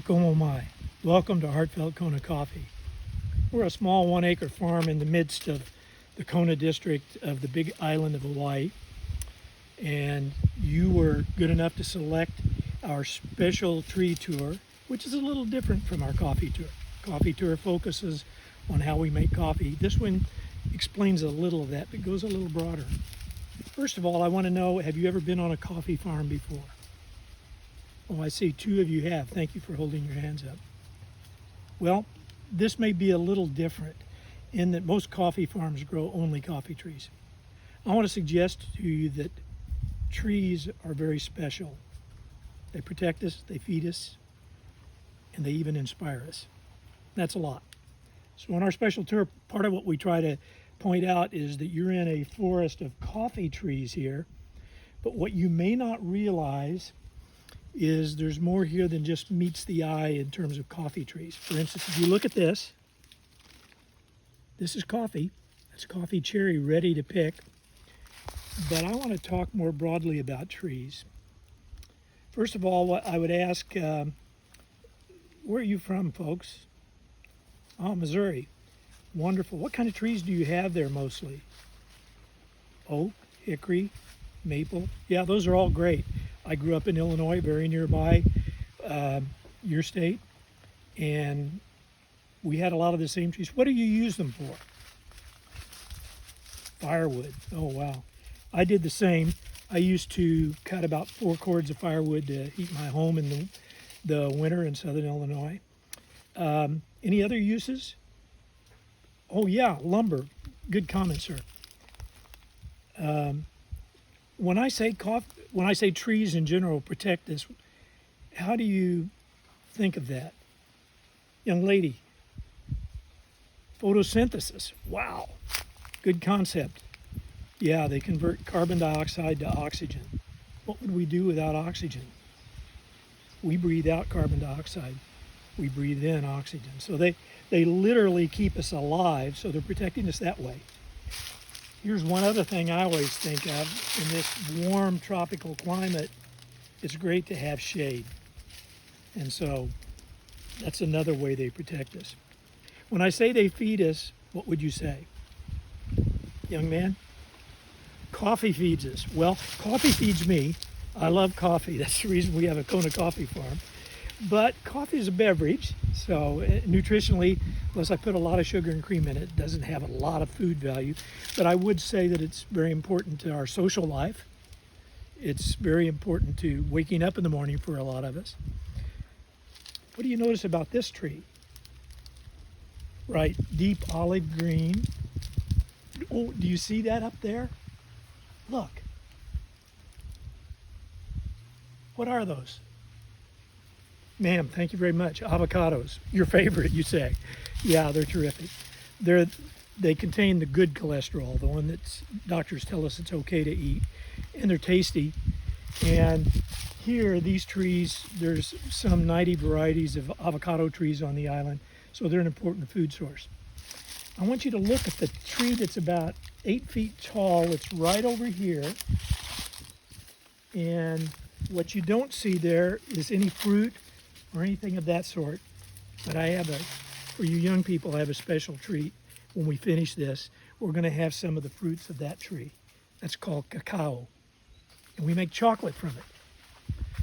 Komo mai. Welcome to Heartfelt Kona Coffee. We're a small 1-acre farm in the midst of the Kona district of the big island of Hawaii. And you were good enough to select our special tree tour, which is a little different from our coffee tour. Coffee tour focuses on how we make coffee. This one explains a little of that, but goes a little broader. First of all, I want to know, have you ever been on a coffee farm before? Oh, I see 2 of you have. Thank you for holding your hands up. Well, this may be a little different in that most coffee farms grow only coffee trees. I want to suggest to you that trees are very special. They protect us, they feed us, and they even inspire us. That's a lot. So on our special tour, part of what we try to point out is that you're in a forest of coffee trees here, but what you may not realize is there's more here than just meets the eye in terms of coffee trees. For instance, if you look at this is coffee. That's coffee cherry ready to pick. But I want to talk more broadly about trees. First of all, what I would ask, where are you from, folks? Oh, Missouri. Wonderful. What kind of trees do you have there mostly? Oak, hickory, maple. Yeah, those are all great. I grew up in Illinois, very nearby your state, and we had a lot of the same trees. What do you use them for? Firewood. Oh, wow. I did the same. I used to cut about 4 cords of firewood to heat my home in the winter in southern Illinois. Any other uses? Oh, yeah, lumber. Good comment, sir. When I say trees in general protect us, how do you think of that? Young lady, photosynthesis. Wow, good concept. Yeah, they convert carbon dioxide to oxygen. What would we do without oxygen? We breathe out carbon dioxide. We breathe in oxygen. So they literally keep us alive, so they're protecting us that way. Here's one other thing I always think of. In this warm tropical climate, it's great to have shade. And so that's another way they protect us. When I say they feed us, what would you say? Young man? Coffee feeds us. Well, coffee feeds me. I love coffee. That's the reason we have a Kona Coffee farm. But coffee is a beverage, so nutritionally, unless I put a lot of sugar and cream in it, it doesn't have a lot of food value. But I would say that it's very important to our social life. It's very important to waking up in the morning for a lot of us. What do you notice about this tree? Right, deep olive green. Oh, do you see that up there? Look. What are those? Ma'am, thank you very much. Avocados, your favorite, you say. Yeah, they're terrific. They contain the good cholesterol, the one that doctors tell us it's okay to eat, and they're tasty. And here, these trees, there's some 90 varieties of avocado trees on the island, so they're an important food source. I want you to look at the tree that's about 8 feet tall. It's right over here. And what you don't see there is any fruit or anything of that sort. But for you young people, I have a special treat. When we finish this, we're going to have some of the fruits of that tree. That's called cacao. And we make chocolate from it.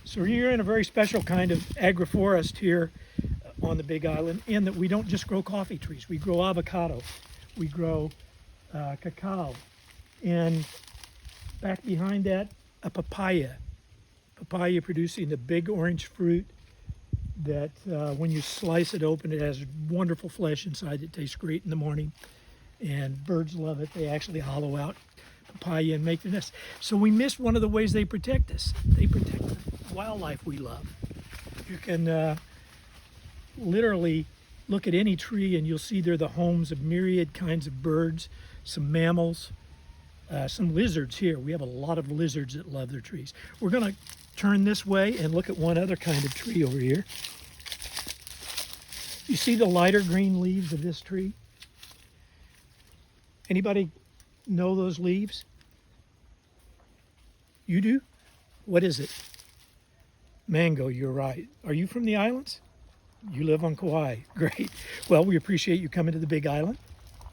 So you're in a very special kind of agroforest here on the Big Island, in that we don't just grow coffee trees. We grow avocado. We grow cacao. And back behind that, a papaya. Papaya producing the big orange fruit that when you slice it open, it has wonderful flesh inside. It tastes great in the morning, and birds love it. They actually hollow out papaya and make their nest. So we missed one of the ways they protect us. They protect the wildlife we love. You can literally look at any tree and you'll see they're the homes of myriad kinds of birds, some mammals, some lizards here. We have a lot of lizards that love their trees. We're going to turn this way and look at one other kind of tree over here. You see the lighter green leaves of this tree? Anybody know those leaves? You do? What is it? Mango, you're right. Are you from the islands? You live on Kauai. Great. Well, we appreciate you coming to the Big Island.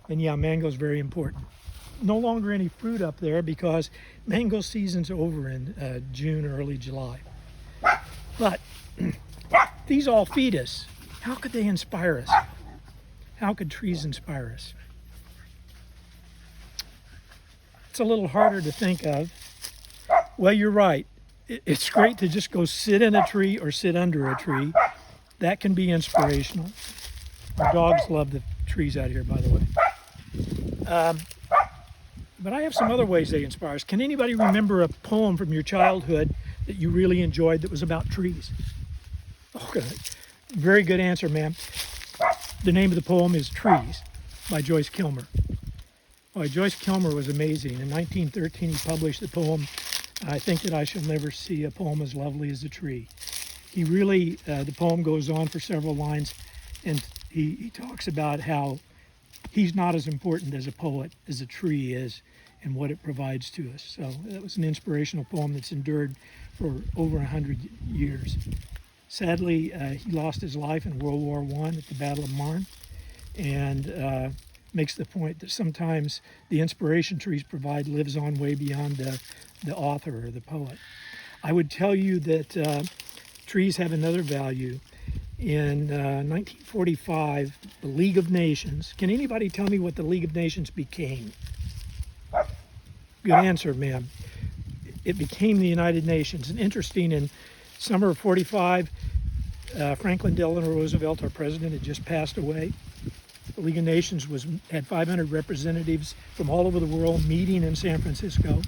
And yeah, mango is very important. No longer any fruit up there because mango season's over in June or early July. But these all feed us. How could they inspire us? How could trees inspire us? It's a little harder to think of. Well, you're right. It's great to just go sit in a tree or sit under a tree. That can be inspirational. Our dogs love the trees out here, by the way. But I have some other ways they inspire us. Can anybody remember a poem from your childhood that you really enjoyed that was about trees? Okay, very good answer, ma'am. The name of the poem is Trees by Joyce Kilmer. Oh, Joyce Kilmer was amazing. In 1913, he published the poem, I Think That I Shall Never See a Poem as Lovely as a Tree. He really, the poem goes on for several lines, and he talks about how he's not as important as a poet as a tree is and what it provides to us. So that was an inspirational poem that's endured for over 100 years. Sadly, he lost his life in World War I at the Battle of Marne, and makes the point that sometimes the inspiration trees provide lives on way beyond the author or the poet. I would tell you that trees have another value. In 1945, the League of Nations, can anybody tell me what the League of Nations became? Good answer, ma'am. It became the United Nations. And interesting, in summer of 45, Franklin Delano Roosevelt, our president, had just passed away. The League of Nations had 500 representatives from all over the world meeting in San Francisco,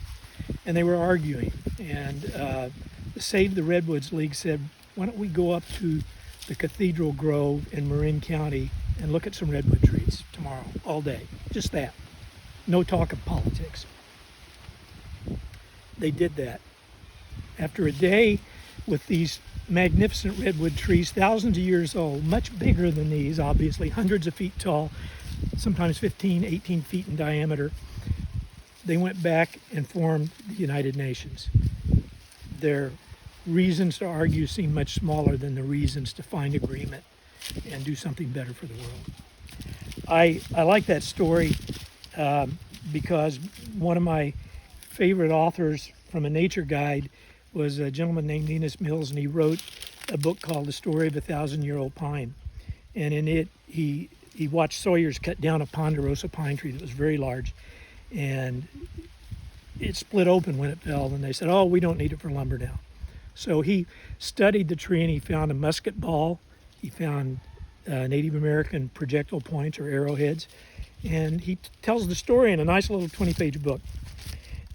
and they were arguing. And the Save the Redwoods League said, why don't we go up to the Cathedral Grove in Marin County and look at some redwood trees tomorrow, all day. Just that. No talk of politics. They did that. After a day with these magnificent redwood trees, thousands of years old, much bigger than these, obviously, hundreds of feet tall, sometimes 15, 18 feet in diameter, they went back and formed the United Nations. Their reasons to argue seem much smaller than the reasons to find agreement and do something better for the world. I like that story because one of my favorite authors from a nature guide was a gentleman named Enos Mills, and he wrote a book called The Story of a Thousand-Year-Old Pine. And in it, he watched sawyers cut down a ponderosa pine tree that was very large, and it split open when it fell, and they said, oh, we don't need it for lumber now. So he studied the tree, and he found a musket ball. He found Native American projectile points or arrowheads. And he tells the story in a nice little 20-page book.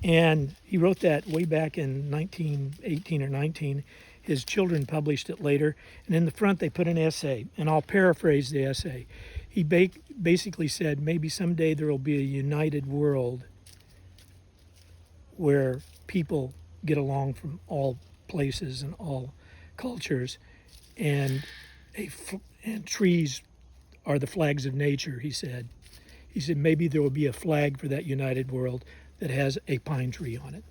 And he wrote that way back in 1918 or 19. His children published it later. And in the front, they put an essay. And I'll paraphrase the essay. He basically said, maybe someday there will be a united world where people get along from all places and all cultures, and trees are the flags of nature, he said. He said maybe there will be a flag for that united world that has a pine tree on it.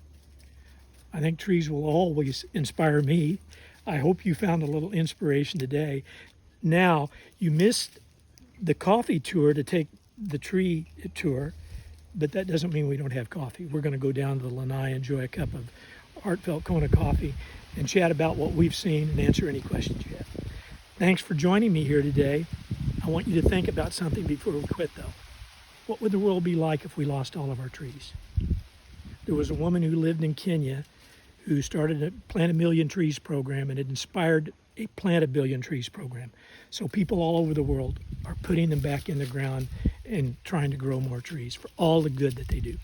I think trees will always inspire me. I hope you found a little inspiration today. Now, you missed the coffee tour to take the tree tour, but that doesn't mean we don't have coffee. We're going to go down to the lanai, enjoy a cup of Heartfelt Kona Coffee, and chat about what we've seen and answer any questions you have. Thanks for joining me here today. I want you to think about something before we quit, though. What would the world be like if we lost all of our trees? There was a woman who lived in Kenya who started a Plant a Million Trees program, and it inspired a Plant a Billion Trees program. So people all over the world are putting them back in the ground and trying to grow more trees for all the good that they do.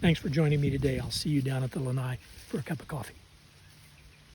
Thanks for joining me today. I'll see you down at the lanai for a cup of coffee.